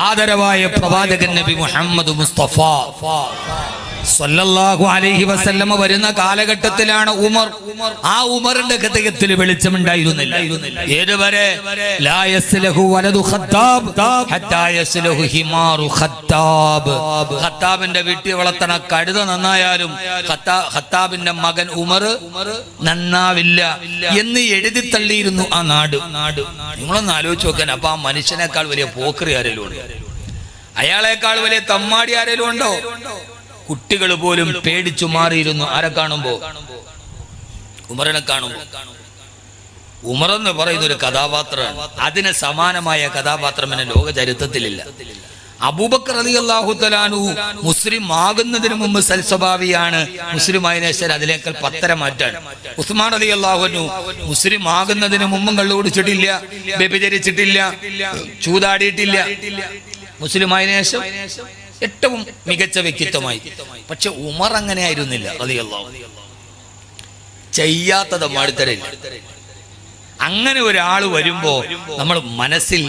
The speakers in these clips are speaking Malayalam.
ആദരവായ പ്രവാചകൻ നബി മുഹമ്മദ് മുസ്തഫ സല്ലല്ലാഹു അലൈഹി വസല്ലമ വരുന്ന കാലഘട്ടത്തിലാണ് ഉമർ. ആ ഉമറിന്റെ ഹൃദയത്തിൽ വെളിച്ചമുണ്ടായിരുന്നില്ല. ഏതുവരെ ലാ യസ്ലഹു വലദു ഖത്താബ് ഹത്താ യസ്ലഹു ഹിമാറു ഖത്താബ്. ഖത്താബിന്റെ വീട്ടിൽ വളർത്തണ കഴുത നന്നായാലും ഖത്താബിന്റെ മകൻ ഉമർ നന്നാവില്ല എന്ന് എഴുതി തള്ളിയിരുന്നു ആ നാട്. നിങ്ങളൊന്ന് ആലോചിച്ച് നോക്കാൻ. അപ്പൊ ആ മനുഷ്യനേക്കാൾ വലിയ പോക്കറി ആരെങ്കിലും ഉണ്ട്? അയാളെക്കാൾ വലിയ തമ്മാടി ആരെങ്കിലും ഉണ്ടോ? കുട്ടികൾ പോലും പേടിച്ചു മാറിയിരുന്നു. ആരെ കാണുമ്പോ? ഉമറിനെ കാണുമ്പോ. ഉമർ എന്ന് പറയുന്ന ഒരു കഥാപാത്രമാണ്. അതിന് സമാനമായ കഥാപാത്രം എന്നെ ലോക ചരിത്രത്തിലില്ല. അബൂബക്കർ റളിയല്ലാഹു തആല അൻഹു മുസ്ലിം ആകുന്നതിന് മുമ്പ് സൽസ്വഭാവിയാണ്. മുസ്ലിം ആയതിനു ശേഷം അതിലേക്കാൾ പത്തര മാറ്റാണ്. ഉസ്മാൻ റളിയല്ലാഹു അൻഹു മുസ്ലിം ആകുന്നതിന് മുമ്പും കള്ളു കുടിച്ചിട്ടില്ല, വ്യഭിചരിച്ചിട്ടില്ല, ചൂതാടിയിട്ടില്ല. മുസ്ലിം ആയതിനു ശേഷം ഏറ്റവും മികച്ച വ്യക്തിത്വമായി. പക്ഷെ ഉമർ അങ്ങനെ ആയിരുന്നില്ല റളിയല്ലാഹു അൻഹു. ചെയ്യാത്തത് മാടിത്തരില്ല. അങ്ങനെ ഒരാൾ വരുമ്പോ നമ്മൾ മനസ്സിൽ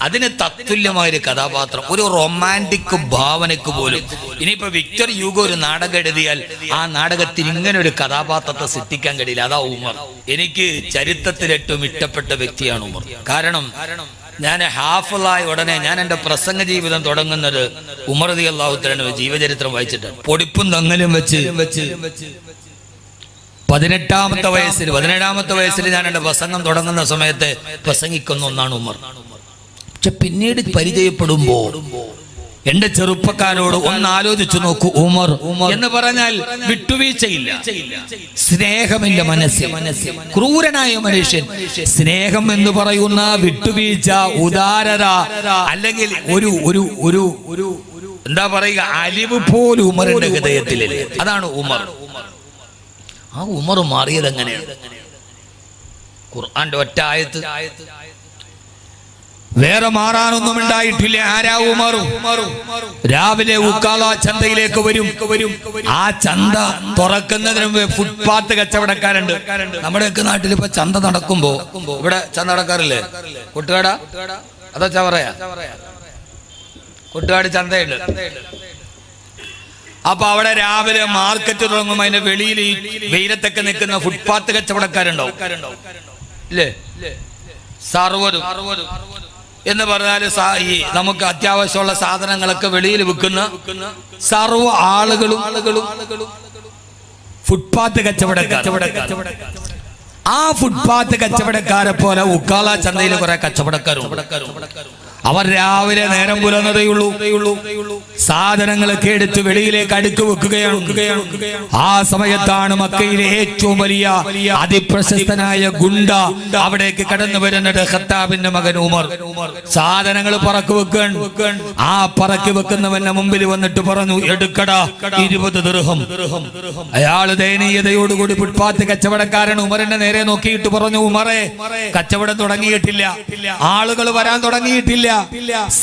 അതിന് തത്തുല്യമായൊരു കഥാപാത്രം, ഒരു റൊമാൻറ്റിക് ഭാവനക്ക് പോലും. ഇനിയിപ്പോ വിക്ടർ യൂഗോ ഒരു നാടകം എഴുതിയാൽ ആ നാടകത്തിൽ ഇങ്ങനെ ഒരു കഥാപാത്രത്തെ സൃഷ്ടിക്കാൻ കഴിയില്ല. അതാ ഉമർ. എനിക്ക് ചരിത്രത്തിൽ ഏറ്റവും ഇഷ്ടപ്പെട്ട വ്യക്തിയാണ് ഉമർ. കാരണം ഞാൻ ഹാഫിളായ ഉടനെ ഞാൻ എൻ്റെ പ്രസംഗ ജീവിതം തുടങ്ങുന്നത് ഉമർ റളിയല്ലാഹു തആല ജീവചരിത്രം വായിച്ചിട്ടാണ്. പൊടിപ്പും തങ്ങലും വെച്ച് 18ാമത്തെ വയസ്സിൽ ഞാൻ എൻ്റെ പ്രസംഗം തുടങ്ങുന്ന സമയത്ത് പ്രസംഗിക്കുന്ന ഒന്നാണ് ഉമർ. പക്ഷെ പിന്നീട് പരിചയപ്പെടുമ്പോ എന്റെ ചെറുപ്പക്കാരോട് ഒന്ന് ആലോചിച്ചു നോക്കൂ. ഉമർ എന്ന് പറഞ്ഞാൽ വിട്ടുവീഴ്ചയില്ല, സ്നേഹമില്ല മനസ്സിൽ. ക്രൂരനായ മനുഷ്യൻ. സ്നേഹം എന്ന് പറയുന്ന വിട്ടുവീഴ്ച, ഉദാരത, അല്ലെങ്കിൽ ഒരു എന്താ പറയുക, അലിവ് പോലും ഉമറിന്റെ ഹൃദയത്തിലില്ല. അതാണ് ഉമർ. ആ ഉമർ മാറിയത് എങ്ങനെയാണ്? ഖുർആന്റെ ഒറ്റ ആയത്ത്. വേറെ മാറാനൊന്നും ഉണ്ടായിട്ടില്ല. ആരാ ഉമർ? രാവിലെ ഉക്കാള ചന്തയിലേക്ക് വരും. ആ ചന്ത തുറക്കുന്നതിന് മുമ്പ് ഫുട്പാത്ത് കച്ചവടക്കാരുണ്ട്. നമ്മുടെയൊക്കെ നാട്ടിൽ ഇപ്പൊ ചന്ത നടക്കുമ്പോ, ഇവിടെ ചന്ത നടക്കാറില്ലേ? കൊട്ടുകാട അതോ ചവറയാ? കൊട്ടുകാട് ചന്തയുണ്ട്. അപ്പൊ അവിടെ രാവിലെ മാർക്കറ്റ് തുടങ്ങുമ്പോ അതിന്റെ വെളിയിൽ ഈ വെയിലത്തൊക്കെ നിൽക്കുന്ന ഫുട്പാത്ത് കച്ചവടക്കാരുണ്ടാവും ഇല്ലേ? സർവ്വതും എന്ന് പറഞ്ഞാല് ഈ നമുക്ക് അത്യാവശ്യമുള്ള സാധനങ്ങളൊക്കെ വെളിയിൽ വിൽക്കുന്ന സർവ്വ ആളുകളും ഫുട്പാത്ത് കച്ചവടക്കാർ. ആ ഫുട്പാത്ത് കച്ചവടക്കാരെ പോലെ ഉക്കാള ചന്തയിൽ കുറെ കച്ചവടക്കാരുണ്ട്. അവർ രാവിലെ നേരം പുലർന്നതേയുള്ളൂ. സാധനങ്ങളൊക്കെ എടുത്ത് വെളിയിലേക്ക് അടുക്ക് വെക്കുകയാണ്. ആ സമയത്താണ് മക്കയിലെ ഏറ്റവും വലിയ അതിപ്രശസ്തനായ ഗുണ്ട അവിടേക്ക് കടന്നു വരുന്നത്. ഖത്താബിന്റെ മകൻ ഉമർ സാധനങ്ങൾ പറക്കി വെക്കാൻ. ആ പറക്കി വെക്കുന്നവന്റെ മുമ്പിൽ വന്നിട്ട് പറഞ്ഞു, എടുക്കടാ 20 ദിർഹം. അയാള് ദയനീയതയോടുകൂടി ഫുട്പാത്ത് കച്ചവടക്കാരൻ ഉമറിന്റെ നേരെ നോക്കിയിട്ട് പറഞ്ഞു, ഉമറെ, കച്ചവടം തുടങ്ങിയിട്ടില്ല, ആളുകൾ വരാൻ തുടങ്ങിയിട്ടില്ല,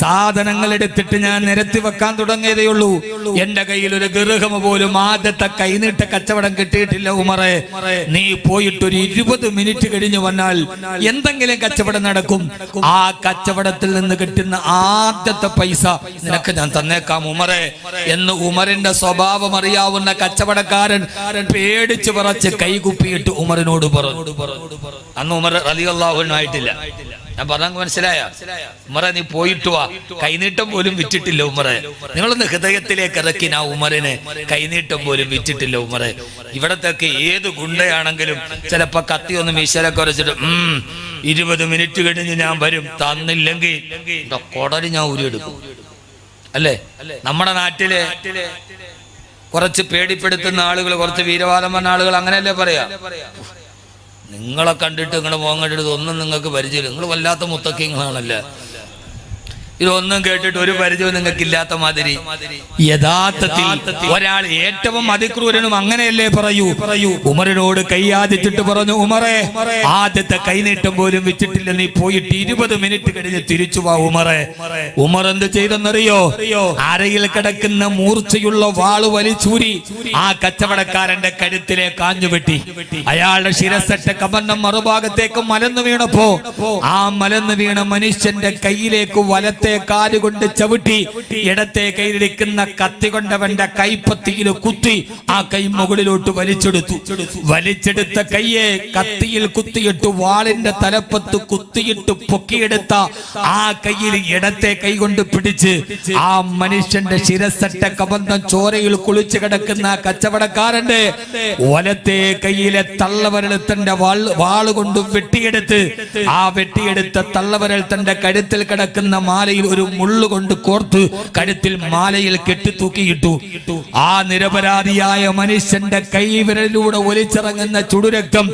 സാധനങ്ങൾ എടുത്തിട്ട് ഞാൻ നിരത്തി വെക്കാൻ തുടങ്ങിയതേയുള്ളൂ. എന്റെ കയ്യിൽ ഒരു ദിർഹം പോലും ആദ്യത്തെ കൈനീട്ട കച്ചവടം കിട്ടിയിട്ടില്ല. ഉമറെ, നീ പോയിട്ട് ഒരു 20 മിനിറ്റ് കഴിഞ്ഞു വന്നാൽ എന്തെങ്കിലും കച്ചവടം നടക്കും. ആ കച്ചവടത്തിൽ നിന്ന് കിട്ടുന്ന ആദ്യത്തെ പൈസ നിനക്ക് ഞാൻ തന്നേക്കാം ഉമറെ എന്ന് ഉമറിന്റെ സ്വഭാവം അറിയാവുന്ന കച്ചവടക്കാരൻ പേടിച്ച് പറച്ച് കൈകുപ്പിയിട്ട് ഉമറിനോട് പറഞ്ഞു. അന്ന് ഉമർ റളിയല്ലാഹു അൻഹു ആയിട്ടില്ല. ഞാൻ പറഞ്ഞ മനസ്സിലായ? ഉമറെ, നീ പോയിട്ട് വാ. കൈനീട്ടം പോലും വിറ്റിട്ടില്ല ഉമറെ. നിങ്ങളൊന്ന് ഹൃദയത്തിലേക്ക് ഇറക്കി. ആ ഉമറിന് കൈനീട്ടം പോലും വിറ്റിട്ടില്ല ഉമറെ. ഇവിടത്തൊക്കെ ഏത് ഗുണ്ടയാണെങ്കിലും ചിലപ്പോ കത്തി ഒന്ന് മീശലൊക്കെ വരച്ചിട്ട് 20 മിനിറ്റ് കഴിഞ്ഞ് ഞാൻ വരും, തന്നില്ലെങ്കിൽ കൊടല് ഞാൻ ഊരിയെടുക്കും. അല്ലേ? നമ്മുടെ നാട്ടിലെ കുറച്ച് പേടിപ്പെടുത്തുന്ന ആളുകൾ, കുറച്ച് വീരവാദം പറഞ്ഞ ആളുകൾ അങ്ങനെയല്ലേ പറയാ? നിങ്ങളെ കണ്ടിട്ട് നിങ്ങളുടെ മുഖം കണ്ടിട്ട് ഒന്നും നിങ്ങൾക്ക് പരിചയമില്ല, നിങ്ങൾ വല്ലാത്ത മുത്തക്കിങ്ങളാണല്ലേ, ഇതൊന്നും കേട്ടിട്ട് ഒരു പരിചയവും നിങ്ങൾക്ക് ഇല്ലാത്ത മാതിരി. യഥാർത്ഥത്തിൽ ഒരാൾ ഏറ്റവും അതിക്രൂരനും അങ്ങനെയല്ലേ പറയൂ. ഉമറിനോട് കൈയാദിച്ചിട്ട് പറഞ്ഞു, ഉമറെ, ആദ്യത്തെ കൈനീട്ടം പോലും വിറ്റിട്ടില്ല, നീ പോയിട്ട് 20 മിനിറ്റ് കഴിഞ്ഞ് തിരിച്ചു വാ ഉമറെ. ഉമർ എന്ത് ചെയ്തെന്നറിയോ? അരയിൽ കിടക്കുന്ന മൂർച്ചയുള്ള വാള് വലിച്ചൂരി ആ കച്ചവടക്കാരന്റെ കഴുത്തിലെ കാഞ്ഞുവെട്ടി. അയാളുടെ ശിരസറ്റ കമന്നം മറുഭാഗത്തേക്ക് മലന്നു വീണപ്പോ ആ മലന്നു വീണ മനുഷ്യന്റെ കയ്യിലേക്ക് വലത്തെ വലത്തെ കാലുകൊണ്ട് ചവിട്ടി ഇടത്തെ കയ്യിലിരിക്കുന്ന കത്തി കൊണ്ടവന്റെ കൈപ്പത്തിയിൽ കുത്തി ആ കൈ മുകളിലോട്ട് വലിച്ചെടുത്ത കയ്യെ കത്തിയിൽ കുത്തിയിട്ട് വാളിന്റെ തലപ്പത്ത് കുത്തിയിട്ട് പൊക്കിയെടുത്ത ആ കയ്യിൽ ഇടത്തെ കൈ കൊണ്ട് പിടിച്ച് ആ മനുഷ്യന്റെ ശിരസറ്റ കബന്ധം ചോരയിൽ കുളിച്ചു കിടക്കുന്ന കച്ചവടക്കാരന്റെ വലത്തെ കയ്യിലെ തള്ളവരൽ തന്റെ വാളുകൊണ്ട് വെട്ടിയെടുത്ത് ആ വെട്ടിയെടുത്ത തള്ളവരൽ തന്റെ കഴുത്തിൽ കിടക്കുന്ന മാലയിൽ ഒരു മുള്ളുകൊണ്ട് കോർത്ത് കഴുത്തിൽ മാലയിൽ കെട്ടിത്തൂക്കിയിട്ടു. ആ നിരപരാധിയായ മനുഷ്യന്റെ കൈവിരലിലൂടെ ഒലിച്ചിറങ്ങുന്ന ചുടുരക്തം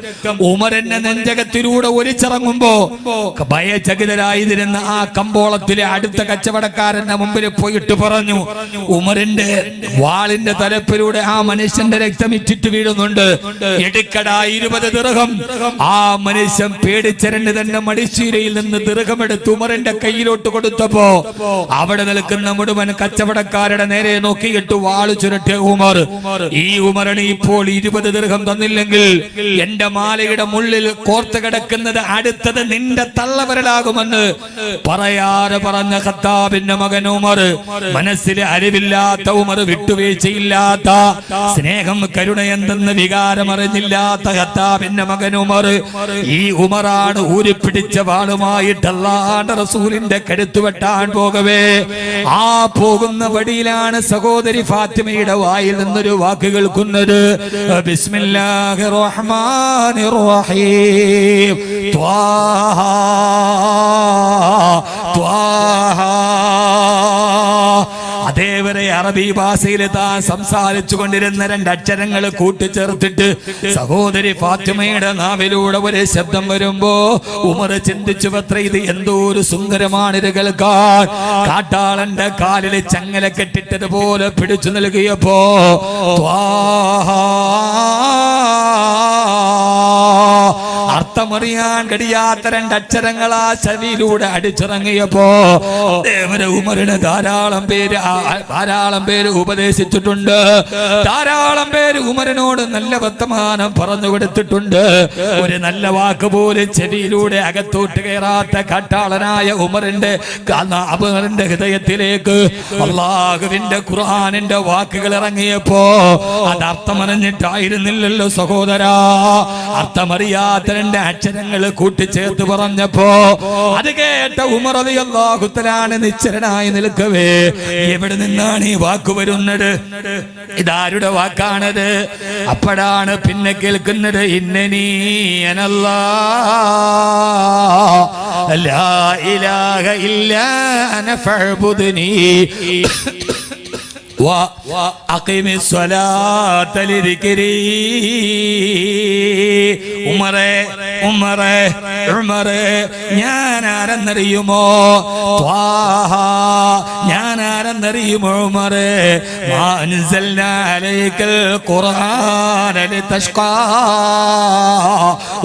ഉമറിന്റെ നെഞ്ചകത്തിലൂടെ ഒലിച്ചിറങ്ങുമ്പോ ഭയചകിതരായിരുന്ന ആ കമ്പോളത്തിലെ അടുത്ത കച്ചവടക്കാരന്റെ മുമ്പിൽ പോയിട്ട് പറഞ്ഞു, ഉമറിന്റെ വാളിന്റെ തലപ്പിലൂടെ ആ മനുഷ്യന്റെ രക്തം ഇറ്റിട്ട് വീഴുന്നുണ്ട്, എടുക്കടാ 20 ദിർഹം. ആ മനുഷ്യൻ പേടിച്ചരണ്ട് തന്നെ മടിശീലയിൽ നിന്ന് ദിർഹം എടുത്ത് ഉമറിന്റെ കയ്യിലോട്ട് കൊടുത്തപ്പോ അവിടെ നിൽക്കുന്ന മുഴുവൻ കച്ചവടക്കാരുടെ നേരെ നോക്കിയിട്ട് വാളു ചുരട്ടിയ ഉമർ, ഈ ഉമറിന് ഇപ്പോൾ 20 ദിർഹം തന്നില്ലെങ്കിൽ എന്റെ മാലയുടെ മുള്ളിൽ കോർത്ത് കിടക്കുന്നത് അടുത്തത് നിന്റെ തള്ളവരലാകുമെന്ന് പറയാതെ പറഞ്ഞ ഖത്താബിന്റെ മകൻ ഉമർ, മനസ്സിലെ അറിവില്ലാത്ത ഉമർ, വിട്ടുവീഴ്ചയില്ലാത്ത സ്നേഹം കരുണയെന്തെന്ന് വികാരമറിഞ്ഞില്ലാത്ത ഖത്താബിന്റെ മകൻ ഉമർ, ഈ ഉമറാണ് ഊരിപ്പിടിച്ച വാളുമായിട്ട് അല്ലാഹുവിന്റെ റസൂലിന്റെ കഴുത്ത് വെട്ടാൻ പോകവേ ആ പോകുന്ന വഴിയിലാണ് സഹോദരി ഫാത്തിമയുടെ വായിൽ നിന്നൊരു വാക്ക് കേൾക്കുന്നത്, ബിസ്മില്ലാഹിർ റഹ്മാനിർ റഹീം, ത്വാഹ ത്വാഹ. അതേവരെ അറബി ഭാഷയിൽ താൻ സംസാരിച്ചു കൊണ്ടിരുന്ന 2 അക്ഷരങ്ങൾ കൂട്ടിച്ചേർത്തിട്ട് സഹോദരി ഫാത്തിമയുടെ നാവിലൂടെ ഒരു ശബ്ദം വരുമ്പോ ഉമർ ചിന്തിച്ചു, പത്ര ഇത് എന്തോ ഒരു സുന്ദരമാണ് ഇത് കേൾക്കാൻ. കാട്ടാളന്റെ കാലിൽ ചങ്ങല കെട്ടിട്ടതുപോലെ പിടിച്ചു നൽകിയപ്പോ അർത്ഥമറിയാൻ കഴിയാത്ത 2 അക്ഷരങ്ങൾ ആ ചെവിയിലൂടെ അടിച്ചിറങ്ങിയപ്പോ ഉമറിന് ധാരാളം പേര് ഉപദേശിച്ചിട്ടുണ്ട്, ധാരാളം പേര് ഉമറിനോട് നല്ല വർത്തമാനം പറഞ്ഞു കൊടുത്തിട്ടുണ്ട്. ഒരു നല്ല വാക്ക് പോലും ചെവിയിലൂടെ അകത്തോട്ട് കയറാത്ത കാട്ടാളനായ ഉമറിന്റെ ഹൃദയത്തിലേക്ക് അല്ലാഹുവിന്റെ ഖുർആനിന്റെ വാക്കുകൾ ഇറങ്ങിയപ്പോ അത് അർത്ഥമറിഞ്ഞിട്ടായിരുന്നില്ലല്ലോ സഹോദരാ. അർത്ഥമറിയാത്ത 2 അക്ഷരങ്ങൾ കൂട്ടിച്ചേർത്ത് പറഞ്ഞപ്പോ അത് കേട്ട ഉമർ റളിയല്ലാഹു തആല നിശ്ചലനായി നിൽക്കവേ, എവിടെ നിന്നാണ് ഈ വാക്ക് വരുന്നത്, ഇതാരുടെ വാക്കാണത്? അപ്പോഴാണ് പിന്നെ കേൾക്കുന്നത്, ഇന്നനീ അനല്ലാഹ് ലാ ഇലാഹ ഇല്ലാ അന ഫഅ്ബുദ്നി وأقم الصلاة لذكري. ഉമറേ ഞാൻ ആരെന്നറിയുമോ? ത്വാഹ ഞാൻ ആരെന്നറിയുമോ? ഉമറേ മാ അൻസൽനാ അലൈക്കൽ ഖുർആന ലിതഷ്ഖാ.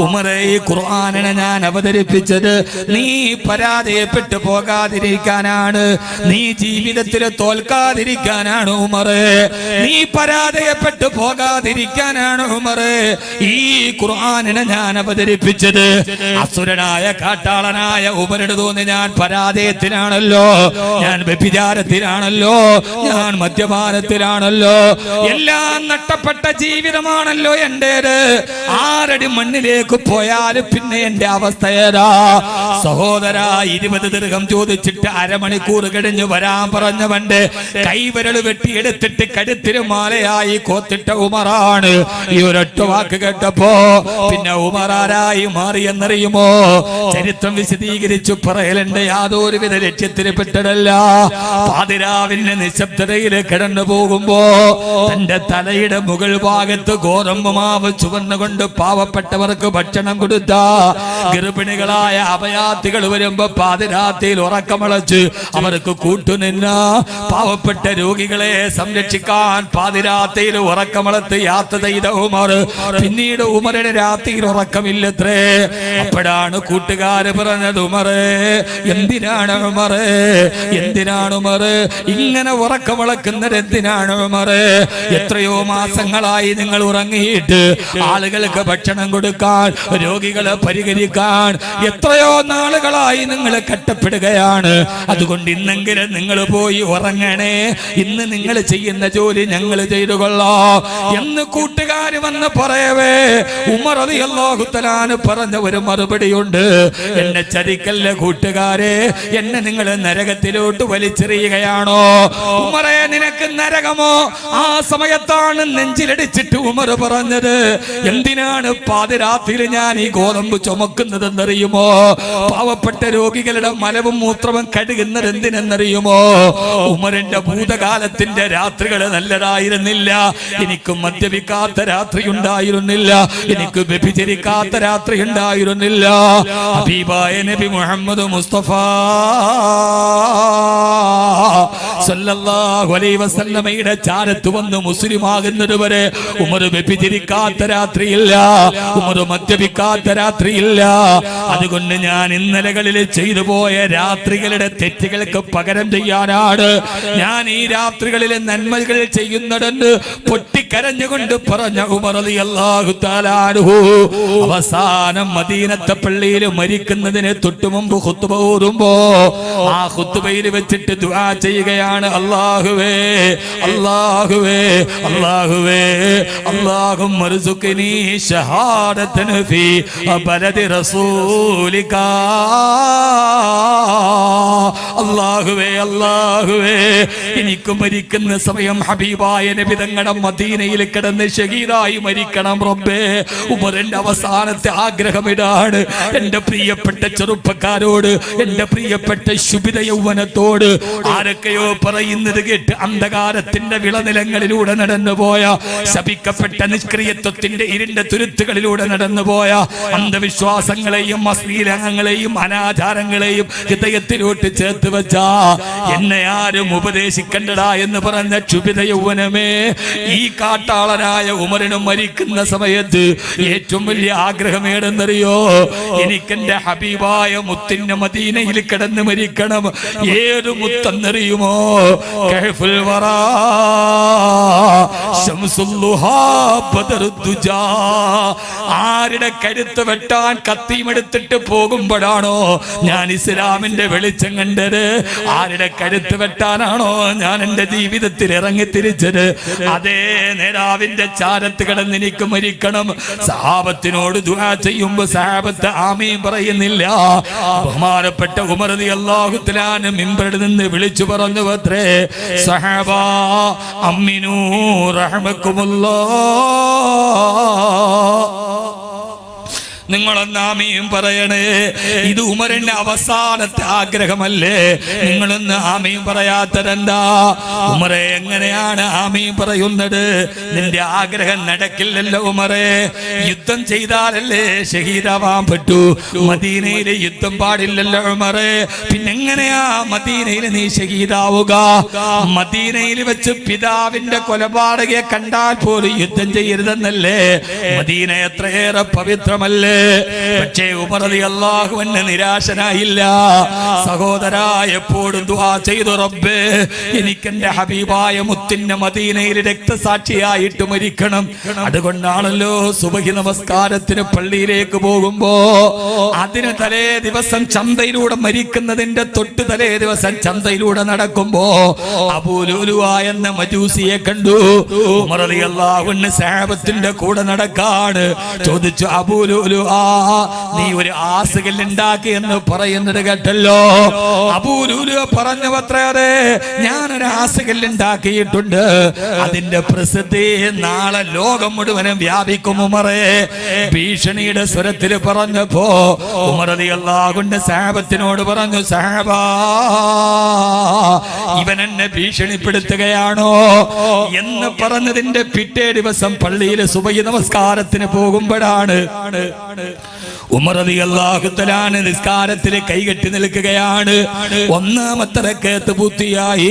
ഉമറേ ഈ ഖുർആനിനെ ഞാൻ അവതരിപ്പിച്ചത് നീ പരാജയപ്പെട്ടു പോകാതിരിക്കാനാണ്, നീ ജീവിതത്തിൽ തോൽക്കാതിരിക്കാനാണ് ഉമറേ, നീ പരാജയപ്പെട്ടു പോകാതിരിക്കാനാണ് ഉമറേ ഈ ഖുർആനിനെ ഞാൻ അവതരിപ്പിച്ചത്. അസുരനായ കാട്ടാളനായ ഉമറിന് തോന്നി ഞാൻ പരാജയത്തിലാണല്ലോ, ഞാൻ വ്യഭിചാരത്തിലാണല്ലോ, ഞാൻ മദ്യപാനത്തിലാണല്ലോ, എല്ലാം നഷ്ടപ്പെട്ട ജീവിതമാണല്ലോ എന്റേത്. 6 അടി മണ്ണിലേക്ക് പോയാലും പിന്നെ എന്റെ അവസ്ഥ ഏതാ? സഹോദരാ, 20 ദിർഹം ചോദിച്ചിട്ട് അരമണിക്കൂർ കഴിഞ്ഞു വരാൻ പറഞ്ഞവന്റെ കൈവിരൽ വെട്ടിയെടുത്തിട്ട് കഴുത്തിന് മാലയായി കോത്തിട്ട ഉമറാണ്. ഈ ഒരൊറ്റ വാക്ക് കേട്ടപ്പോ പിന്നെ ഉമറാരായി മാറിയെന്നറിയുമോ? ചരിത്രം വിശദീകരിച്ചു പറയലുണ്ട്, യാതൊരുവിധ ലക്ഷ്യത്തിന് പെട്ടതല്ല. പാതിരാവിന്റെ നിശബ്ദതയിൽ കിടന്നു പോകുമ്പോ തന്റെ തലയുടെ മുകൾ ഭാഗത്ത് ഗോതമ്പ് മാവ് ചുവന്നുകൊണ്ട് പാവപ്പെട്ടവർക്ക് ഭക്ഷണം കൊടുത്ത ഗർഭിണികളായ അഭയാർത്ഥികൾ വരുമ്പോ പാതിരാത്രിയിൽ ഉറക്കമളച്ച് അവർക്ക് കൂട്ടുനിന്ന പാവപ്പെട്ട രോഗികളെ സംരക്ഷിക്കാൻ പാതിരാത്രിയിൽ ഉറക്കമളത്ത് യാത്ര ചെയ്ത ഉമർ പിന്നീട് ഉമറിന് രാത്രിയിൽ ഉറക്കമില്ലത്രേ. അപ്പോഴാണ് കൂട്ടുകാര് പറഞ്ഞത്, ഉമറേ എന്തിനാണ് ഉമറേ, എന്തിനാണ് ഉമർ ഇങ്ങനെ ഉറക്കമുളക്കുന്നത് എന്തിനാണ് ഉമറേ? എത്രയോ മാസങ്ങളായി നിങ്ങൾ ഉറങ്ങിയിട്ട് ആളുകൾക്ക് ഭക്ഷണം കൊടുക്കാൻ, രോഗികളെ പരിഹരിക്കാൻ എത്രയോ നാളുകളായി നിങ്ങൾ കഷ്ടപ്പെടുകയാണ്. അതുകൊണ്ട് ഇന്നെങ്കിലും നിങ്ങൾ പോയി ഉറങ്ങണേ. ഇന്ന് നിങ്ങൾ ചെയ്യുന്ന ജോലി ഞങ്ങൾ ചെയ്തു കൊള്ളാം എന്ന് കൂട്ടുകാർ വന്ന് പറയവേ ഉമർ റളിയല്ലാഹു തആല പറഞ്ഞ ഒരു മറുപടിയുണ്ട്. എന്നെ ചതിക്കല്ല കൂട്ടുകാരെ, എന്നെ നിങ്ങൾ നരകത്തിലോട്ട് വലിച്ചെറിയുകയാണോ? ഉമറേ, നിനക്ക് നരകമോ? ആ സമയത്താണ് നെഞ്ചിലടിച്ചിട്ട് ഉമർ പറഞ്ഞത്, എന്തിനാണ് പാതിരാത്രിയിൽ ഞാൻ ഈ ഗോതമ്പ് ചുമക്കുന്നതെന്നറിയുമോ? പാവപ്പെട്ട രോഗികളുടെ മലവും മൂത്രവും കഴുകുന്നത് എന്തിനെന്നറിയുമോ? ഉമറിന്റെ ഭൂതകാലത്തിന്റെ രാത്രികൾ നല്ലതായിരുന്നില്ല. എനിക്ക് മദ്യപിക്കാത്ത രാത്രി ഉണ്ടായിരുന്നില്ല, എനിക്ക് വ്യഭിചരിക്കാത്ത രാത്രി ഉണ്ടായിരുന്നില്ല. ഹബീബായ നബി മുഹമ്മദ് മുസ്തഫ സല്ലല്ലാഹു അലൈഹി വസല്ലമയുടെ ചാരത്ത് വന്ന് മുസ്ലിമാകുന്നത് വരെ ഉമർ വ്യഭിചരിക്കാത്ത രാത്രിയില്ല, ഉമർ മദ്യപിക്കാത്ത രാത്രിയില്ല. അതുകൊണ്ട് ഞാൻ ഇന്നലകളിൽ ചെയ്തു പോയ രാത്രികളുടെ തെറ്റുകൾക്ക് പകരം ചെയ്യാനാണ് ഞാൻ ഈ രാത്രികളിലെ നന്മകൾ ചെയ്യുന്നതെന്ന് പൊട്ടിക്കരഞ്ഞുകൊണ്ട് പറഞ്ഞ ഉമർ റളിയല്ലാഹു തആല അൻഹു അവസാനം മദീനത്തെ പള്ളിയിൽ മരിക്കുന്നതിന് തൊട്ടു മുമ്പ് ഖുത്ബ ഓതുമ്പോ ആ ഖുത്ബയിൽ വെച്ചിട്ട് ദുആ ചെയ്യുകയാണ്, അല്ലാഹുവേ അല്ലാഹുവേ അല്ലാഹുവേ അല്ലാഹുമ്മ ർസുഖ്നി ഷഹാദതൻ ഫീ ബലദി റസൂലിക. അല്ലാഹുവേ അല്ലാഹുവേ, എനിക്ക് മരിക്കുന്ന സമയം ഹബീബായ നബി തങ്ങളുടെ മദീനയിൽ കിടന്ന് ഷഹീദായി മരിക്കണം റബ്ബേ. ഉമറിന്റെ അവസാനത്തെ ആഗ്രഹം ഇതാണ്. എന്റെ പ്രിയപ്പെട്ട ചെറുപ്പക്കാരോട്, എന്റെ പ്രിയപ്പെട്ട ശുഭിത യൗവനത്തോട് ആരൊക്കെയോ പറയുന്നത് കേട്ട് അന്ധകാരത്തിന്റെ വിളനിലങ്ങളിലൂടെ നടന്നുപോയ, ശപിക്കപ്പെട്ട നിഷ്ക്രിയത്വത്തിന്റെ ഇരുണ്ട തുരുത്തുകളിലൂടെ നടന്നുപോയ അന്ധവിശ്വാസങ്ങളെയും അശ്ലീലങ്ങളെയും അനാചാരങ്ങളെയും ഹൃദയത്തിലോട്ട് ചേർത്ത് വെച്ച എന്നെ ആരും ഉപദേശിക്കണ്ടടാ എന്ന് പറഞ്ഞ ക്ഷുഭിത യൗവനമേ, ഈ കാട്ടാളനായ ഉമറിന് മരിക്കുന്ന സമയത്ത് ഏറ്റവും വലിയ ആഗ്രഹം ഏടെന്നറിയോ? എനിക്കെന്റെ ഹബീബായ മുത്തിന്റെ മദീനയിൽ കിടന്ന് മരിക്കണം. ഏത് മുത്തെന്നറിയുമോ? കഹ്ഫുൽ വറാ ശംസുൽ ളുഹാ ബദറുദ്ദുജാ. ആരുടെ കഴുത്ത് വെട്ടാൻ കത്തിയുമെടുത്തിട്ട് പോകുമ്പോഴാണോ ഞാൻ ഇസ്ലാമിന്റെ വെളിച്ചം കണ്ടത്? ആരുടെ കഴുത്ത് വെട്ടാനാണോ ഞാൻ എന്റെ ജീവിതത്തിൽ ഇറങ്ങി തിരിച്ചത്? അതേ നേതാവിന്റെ ചാരത്ത് കിടന്ന് എനിക്ക് മരിക്കണം. സഹാബത്തിനോട് ദുആ ചെയ്യുമ്പോ സഹാബത്ത് ആമീൻ പറയുന്നില്ല. ബഹുമാനപ്പെട്ട ഉമർ റളിയല്ലാഹു തആല മിമ്പറിൽ നിന്ന് വിളിച്ചു പറഞ്ഞു അത്രേ, സഹാബാ അമ്മിനൂ റഹ്മക്കുമുല്ലാഹ്, നിങ്ങളൊന്ന് ആമീൻ പറയണേ. ഇത് ഉമറിന്റെ അവസാനത്തെ ആഗ്രഹമല്ലേ? നിങ്ങളൊന്ന് ആമീൻ പറയാത്തതെന്താ? ഉമറെ, എങ്ങനെയാണ് ആമീൻ പറയുന്നത്? നിന്റെ ആഗ്രഹം നടക്കില്ലല്ലോ ഉമറെ. യുദ്ധം ചെയ്താലല്ലേ ഷഹീദാവാൻ പറ്റൂ. മദീനയിൽ യുദ്ധം പാടില്ലല്ലോ ഉമറെ. പിന്നെങ്ങനെയാ മദീനയിൽ നീ ഷഹീദാവുക? മദീനയിൽ വെച്ച് പിതാവിന്റെ കൊലപാതകയെ കണ്ടാൽ പോലും യുദ്ധം ചെയ്യരുതെന്നല്ലേ? മദീന എത്രയേറെ പവിത്രമല്ലേ? പക്ഷേ ഉമർ റളിയല്ലാഹു അൻഹു നിരാശനായില്ല. സഹോദരാ, എപ്പോഴും ദുആ ചെയ്തു, റബ്ബേ എനിക്ക് എന്റെ ഹബീബായ മുത്തിന്റെ മദീനയിൽ രക്തസാക്ഷിയായിട്ട് മരിക്കണം. അതുകൊണ്ടാണല്ലോ സുബഹി നമസ്കാരത്തിന് പള്ളിയിലേക്ക് പോകുമ്പോ അതിന് തലേ ദിവസം ചന്തയിലൂടെ മരിക്കുന്നതിന്റെ തൊട്ട് തലേ ദിവസം ചന്തയിലൂടെ നടക്കുമ്പോ അബൂ ലുലുഅ എന്ന മജൂസിയെ കണ്ടു. ഉമർ റളിയല്ലാഹു അൻഹു സഹാബത്തിന്റെ കൂടെ നടക്കാണ്. ചോദിച്ചു, അബൂ ലുലുഅ, നീ ഒരു ആസുകല്ലുണ്ടാക്കി എന്ന് പറയുന്നത് കേട്ടല്ലോ. അബൂ ലുലുഅ പറഞ്ഞു അത്രേ, ഞാനൊരു ആസുകല്ലുണ്ടാക്കിയിട്ടുണ്ട്. അതിന്റെ പ്രസിദ്ധി നാളെ ലോകം മുഴുവനും വ്യാപിക്കും ഉമറേ. ഭീഷണിയുടെ സ്വരത്തിൽ പറഞ്ഞപ്പോ ഉമർ റളിയല്ലാഹു അൻഹു സഹാബത്തിനോട് പറഞ്ഞു, സഹാബാ, ഇവൻ എന്നെ ഭീഷണിപ്പെടുത്തുകയാണോ എന്ന് പറഞ്ഞതിന്റെ പിറ്റേ ദിവസം പള്ളിയിലെ സുബഹി നമസ്കാരത്തിന് പോകുമ്പോഴാണ് ഉമർ റളിയല്ലാഹു തആല നിസ്കാരത്തിൽ കൈകെട്ടി നിൽക്കുകയാണ്. ഒന്നാമത്തെ റക്അത്ത് പൂർത്തിയായി.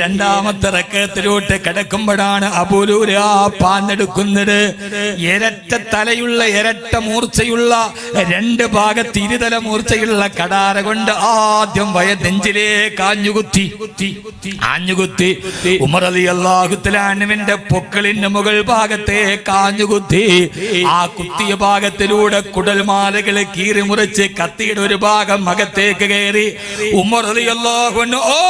രണ്ടാമത്തെ റക്അത്തിലോട്ട് കിടക്കുമ്പോഴാണ് അബൂ ലൂലാ പാഞ്ഞെടുക്കുന്നത്. ഇരട്ട തലയുള്ള ഇരട്ട മൂർച്ചയുള്ള രണ്ട് ഭാഗത്ത് ഇരുതല മൂർച്ചയുള്ള കടാര കൊണ്ട് ആദ്യം വയനെഞ്ചിലേക്ക് ആഞ്ഞുകുത്തി. ഉമർ റളിയല്ലാഹു തആല അൻഹുവിന്റെ പൊക്കിളിന്റെ മുകൾ ഭാഗത്തേക്ക് ആഞ്ഞുകുത്തി. ആ കുത്തിയ ഭാഗത്തിലൂടെ കുടൽമാലകളെ കീറി മുറിച്ച് കത്തിയുടെ ഒരു ഭാഗം അകത്തേക്ക് കയറി. ഉമർ റളിയല്ലാഹു അൻഹു ഓ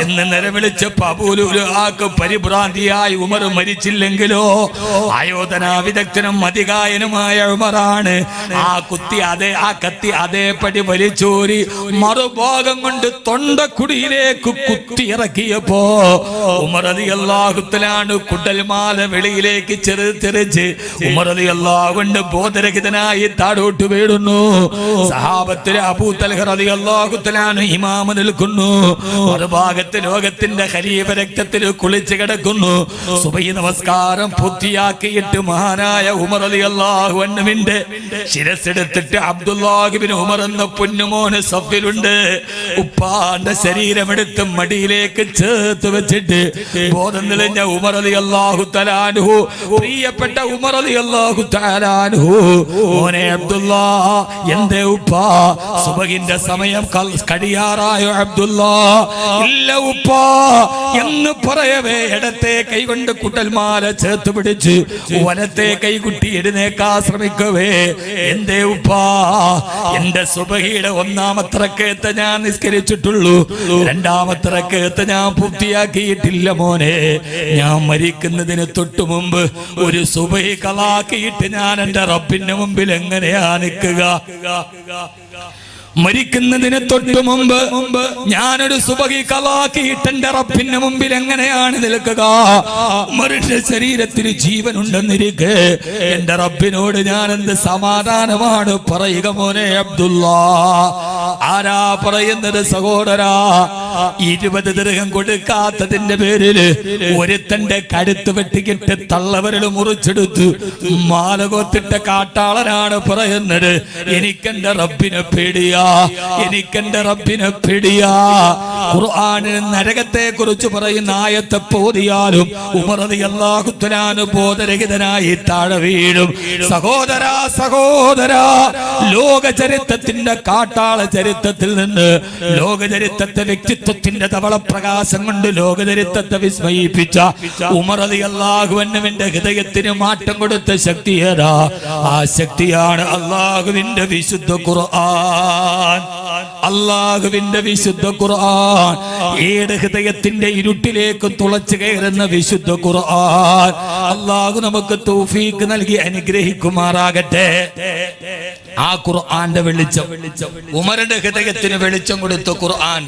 എന്ന് നിലവിളിച്ചപ്പോൾ അബൂ ലൂലാക്ക് പരിഭ്രാന്തിയായി. ഉമർ മരിച്ചില്ലെങ്കിലോ? ആയോധനാ വിദഗ്ധനും അധികായനുമായ ഉമറാണ്. ആ കത്തി അതേപടി വലിച്ചോരി മറുഭാഗം കൊണ്ട് തൊണ്ടക്കുടിയിലേക്ക് കുത്തി ഇറക്കിയപ്പോ ഉമർ റളിയല്ലാഹു തആല കുടൽമാല വെളിയിലേക്ക് ചെറുതെറിച്ച് ഉമർ റളിയല്ലാഹു അൻഹു ബോധരഹിതനായി താഴോട്ട് വീഴുന്നു. സഹാബത്തിലെ അബൂ തൽഹ റളിയല്ലാഹു തആല ഇമാമ നിൽക്കുന്നു. മറുഭാഗത്ത് ലോകത്തിന്റെ ഖലീഫ രക്തത്തിൽ കുളിച്ച് കിടക്കുന്നു. സുബഹി നമസ്കാരം പൂർത്തിയാക്കിയിട്ട് മഹാനായ ഉമർ റളിയല്ലാഹു അൻഹുവിന്റെ ശിരസ്സെടുത്തിട്ട് അബ്ദുല്ലാഹ് ഇബ്നു ഉമർ എന്ന പൊന്നുമോന് സഫിലുണ്ട്. ഉപ്പാന്റെ ശരീരമെടുത്ത് മടിയിലേക്ക് ചേർത്ത് വെച്ചിട്ട് ബോധം നിലഞ്ഞ ഉമർ റളിയല്ലാഹു തആല അൻഹു, പ്രിയപ്പെട്ട ഉമർ റളിയല്ലാഹു തആല അൻഹു, മോനെ അബ്ദുല്ലാ, എന്തേ ഉപ്പാ സുബഹിന്റെ സമയം കഴിയാറായോ അബ്ദുല്ലാ? ഇല്ല ഉപ്പാ എന്ന് പറയവേ ഇടത്തെ കൈകൊണ്ട് കുടൽമാല ചേർത്ത് പിടിച്ച് വലത്തെ കൈകുട്ടി എഴുന്നേക്കാൻ ശ്രമിക്കവേ, എന്തേ ഉപ്പാ? എന്റെ സുബഹിയുടെ ഒന്നാമത്തെ റക്അത്ത് ഞാൻ നിസ്കരിച്ചിട്ടുള്ളൂ, രണ്ടാമത്തെ റക്അത്ത് ഞാൻ പൂർത്തിയാക്കിയിട്ടില്ല മോനെ. ഞാൻ മരിക്കുന്നതിന് തൊട്ടു മുമ്പ് ഒരു സുബഹി കളാക്കിയിട്ട് ഞാൻ എന്റെ റബ്ബിന്റെ മുമ്പിൽ എങ്ങനെയാ നിൽക്കുക? മരിക്കുന്നതിന് തൊട്ടു മുമ്പ് ഞാനൊരു സുബഹി കളാക്കിയിട്ട് എന്റെ റബ്ബിന്റെ മുമ്പിൽ എങ്ങനെയാണ് നിൽക്കുക? ഉമറിന്റെ ശരീരത്തിന് ജീവനുണ്ടെന്നിരിക്കെ എന്റെ റബ്ബിനോട് ഞാൻ എന്ത് സമാധാനമാണ് പറയുക മോനെ അബ്ദുല്ലാ? ആരാ പറയുന്നത് സഹോദരാ? 20 ദിർഹം കൊടുക്കാത്തതിന്റെ പേരിൽ ഒരുത്തന്റെ കഴുത്ത് വെട്ടിക്കിട്ട് തള്ളവരൽ മുറിച്ചെടുത്ത് മാല കോത്തിട്ട കാട്ടാളനാണ് പറയുന്നത്, എനിക്കെന്റെ റബ്ബിനെ പേടിയാ, എനിക്കെന്റെ റബ്ബിനെ പേടിയാ. ഖുർആനിൽ നരകത്തെ കുറിച്ച് പറയുന്ന ആയത്തെ പോതിയാലും ഉമർ റളിയല്ലാഹു തആല ബോധരഹിതനായി താഴെ വീഴും. സഹോദരാ, ലോക ചരിത്രത്തിന്റെ കാട്ടാള ചരിത്രത്തിൽ നിന്ന് ലോക ചരിത്രത്തെ വ്യക്തിത്വത്തിന്റെ ധവളപ്രകാശം കൊണ്ട് ലോക ചരിത്രത്തെ വിസ്മയിപ്പിച്ച ഉമർ റളിയല്ലാഹു അൻഹുവിന്റെ ഹൃദയത്തിന് മാറ്റം കൊടുത്ത ശക്തി ഏതാ? ആ ശക്തിയാണ് അല്ലാഹുവിന്റെ വിശുദ്ധ ഖുർആൻ. അല്ലാഹുവിന്റെ വിശുദ്ധ ഖുർആൻ, ഏത് ഹൃദയത്തിന്റെ ഇരുട്ടിലേക്ക് തുളച്ചു കയറുന്ന വിശുദ്ധ ഖുർആൻ. അല്ലാഹു നമുക്ക് തൗഫീഖ് നൽകി അനുഗ്രഹിക്കുമാറാകട്ടെ. ആ ഖുർആന്റെ വെളിച്ചം, ഉമറിന്റെ ഹൃദയത്തിന് വെളിച്ചം കൊടുത്ത ഖുർആൻ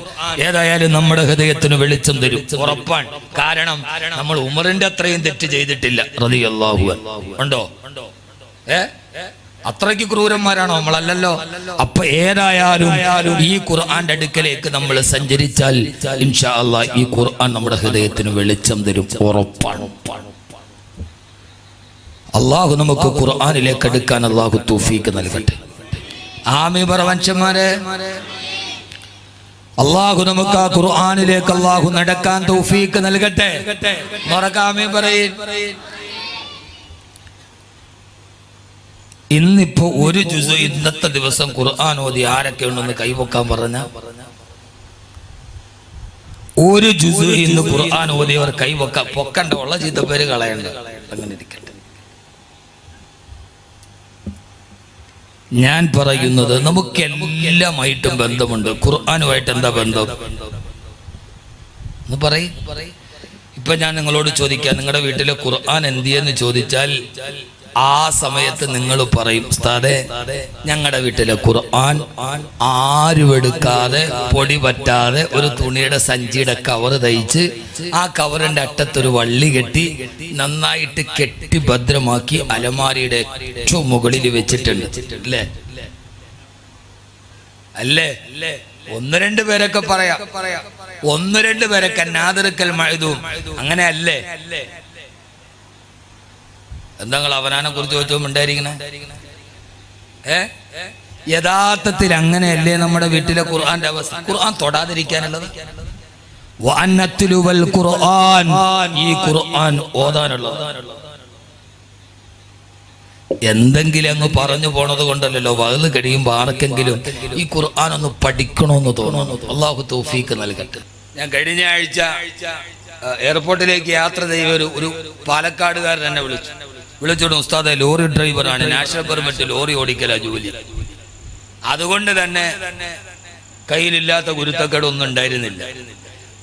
ഏതായാലും നമ്മുടെ ഹൃദയത്തിന് വെളിച്ചം തരും, ഉറപ്പാണ്. കാരണം നമ്മൾ ഉമറിന്റെ അത്രയും തെറ്റ് ചെയ്തിട്ടില്ല റളിയല്ലാഹു അൻഹു. ഉണ്ടോ? അത്രയ്ക്ക് ക്രൂരന്മാരാണോ? നമ്മളല്ലല്ലോ. അപ്പൊ ഏതായാലും ഈ ഖുർആന്റെ അടുക്കലേക്ക് നമ്മൾ സഞ്ചരിച്ചാൽ ഇൻഷാ അല്ലാഹ് ഈ ഖുർആൻ നമ്മുടെ ഹൃദയത്തിന് വെളിച്ചം തരും, ഉറപ്പാണ്. അള്ളാഹു നമുക്ക് ഖുർആനിലേക്ക് അടുക്കാൻ അള്ളാഹു തൗഫീഖ് നൽകട്ടെ. ആമീൻ പറ മനുഷ്യന്മാരെ. അള്ളാഹു നമുക്ക് ആ ഖുർആനിലേക്ക് അള്ളാഹു നടക്കാൻ തൗഫീഖ് നൽകട്ടെ. ആമീൻ പറയ്. ഇന്നിപ്പോ ഒരു ജുസ് ഇന്നത്തെ ദിവസം ഖുർആൻ ഓതി ആരൊക്കെ ഉണ്ടെന്ന് കൈവക്കാൻ പറഞ്ഞ ഒരു ജുസ് ഇന്ന് ഖുർആൻ ഓതിയവർ കൈവക്കാൻ പൊക്കണ്ട, ഉള്ള ചീത്ത പേര് കളയണ്ട. അങ്ങനെ ഇരിക്കട്ടെ. ഞാൻ പറയുന്നത് നമുക്ക് എല്ലാമായിട്ടും ബന്ധമുണ്ട്. ഖുർആനുമായിട്ട് എന്താ ബന്ധം എന്ന് പറയും. ഇപ്പൊ ഞാൻ നിങ്ങളോട് ചോദിക്കാം, നിങ്ങളുടെ വീട്ടിലെ ഖുർആൻ എന്തിയെന്ന് ചോദിച്ചാൽ ആ സമയത്ത് നിങ്ങൾ പറയും, ഉസ്താദേ ഞങ്ങളുടെ വീട്ടിലെ ഖുർആൻ ആരുമെടുക്കാതെ പൊടി പറ്റാതെ ഒരു തുണിയുടെ സഞ്ചിയുടെ കവർ തയ്ച്ച് ആ കവറിന്റെ അറ്റത്തൊരു വള്ളി കെട്ടി നന്നായിട്ട് കെട്ടി ഭദ്രമാക്കി അലമാരിയുടെ ഏറ്റവും മുകളിൽ വെച്ചിട്ടുണ്ട് അല്ലേ? അല്ലേ? ഒന്ന് രണ്ട് പേരൊക്കെ പറയാം, ഒന്ന് രണ്ട് പേരൊക്കെ നാദിറക്കൽ മഅ്ദൂം അങ്ങനെ അല്ലേ? എന്താ നിങ്ങൾ അവനാനെ കുറിച്ച് ചോദിച്ചോ ഉണ്ടായിരിക്കണേ? യഥാർത്ഥത്തിൽ അങ്ങനെയല്ലേ നമ്മുടെ വീട്ടിലെ ഖുർആന്റെ അവസ്ഥ? ഖുർആൻ തൊടാതിരിക്കാനുള്ളത്, വഅന്നത്ലുവൽ ഖുർആൻ, ഈ ഖുർആൻ ഓതാനുള്ളത്. എന്തെങ്കിലും അങ്ങ് പറഞ്ഞു പോണത് കൊണ്ടല്ലോ വഅദ് കഴിയുമ്പോൾ ആർക്കെങ്കിലും ഈ ഖുർആൻ ഒന്ന് പഠിക്കണമെന്ന് തോന്നുന്നു. അള്ളാഹു തൗഫീക്ക് നൽകട്ടെ. ഞാൻ കഴിഞ്ഞ ആഴ്ച എയർപോർട്ടിലേക്ക് യാത്ര ചെയ്ത ഒരു പാലക്കാടുകാരൻ എന്നെ വിളിച്ചോണ്ട്, ഉസ്താദെ ലോറി ഡ്രൈവറാണ്, നാഷണൽ പെർമിറ്റ് ലോറി ഓടിക്കല ജോലി, അതുകൊണ്ട് തന്നെ കയ്യിലില്ലാത്ത ഗുരുത്തക്കേടൊന്നും ഉണ്ടായിരുന്നില്ല.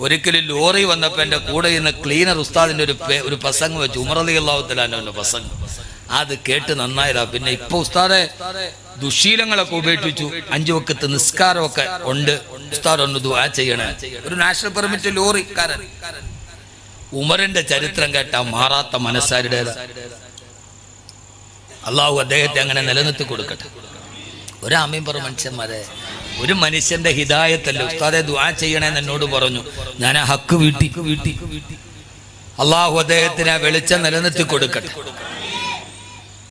ഒരിക്കലും ലോറി വന്നപ്പോൾ എൻ്റെ കൂടെ ഇന്ന് ക്ലീനർ ഉസ്താദിന്റെ ഒരു പ്രസംഗം വെച്ചു, ഉമർ റളിയല്ലാഹു തആല അൻഹുവിന്റെ പ്രസംഗം. അത് കേട്ട് നന്നായതാ. പിന്നെ ഇപ്പൊ ഉസ്താദെ ദുശീലങ്ങളൊക്കെ ഉപേക്ഷിച്ചു, 5 വക്ത് നിസ്കാരമൊക്കെ ഉണ്ട്, ഉസ്താദ് ഒന്ന് ദുആ ചെയ്യണേ. ഒരു നാഷണൽ പെർമിറ്റ് ലോറിക്കാരൻ. ഉമറിന്റെ ചരിത്രം കേട്ടാ മാറാത്ത മനസ്സാരുടേത്. അള്ളാഹു അദ്ദേഹത്തെ അങ്ങനെ നിലനിർത്തി കൊടുക്കട്ടെ. ഒരാമയും പറ മനുഷ്യന്മാരെ, ഒരു മനുഷ്യന്റെ ഹിദായത്തല്ലേ. ഉസ്താദെ ദുആ ചെയ്യണേന്ന് എന്നോട് പറഞ്ഞു, ഞാൻ ആ ഹക്ക് വീട്ടി. അള്ളാഹു അദ്ദേഹത്തിന് ആ വെളിച്ചം നിലനിർത്തി കൊടുക്കട്ടെ.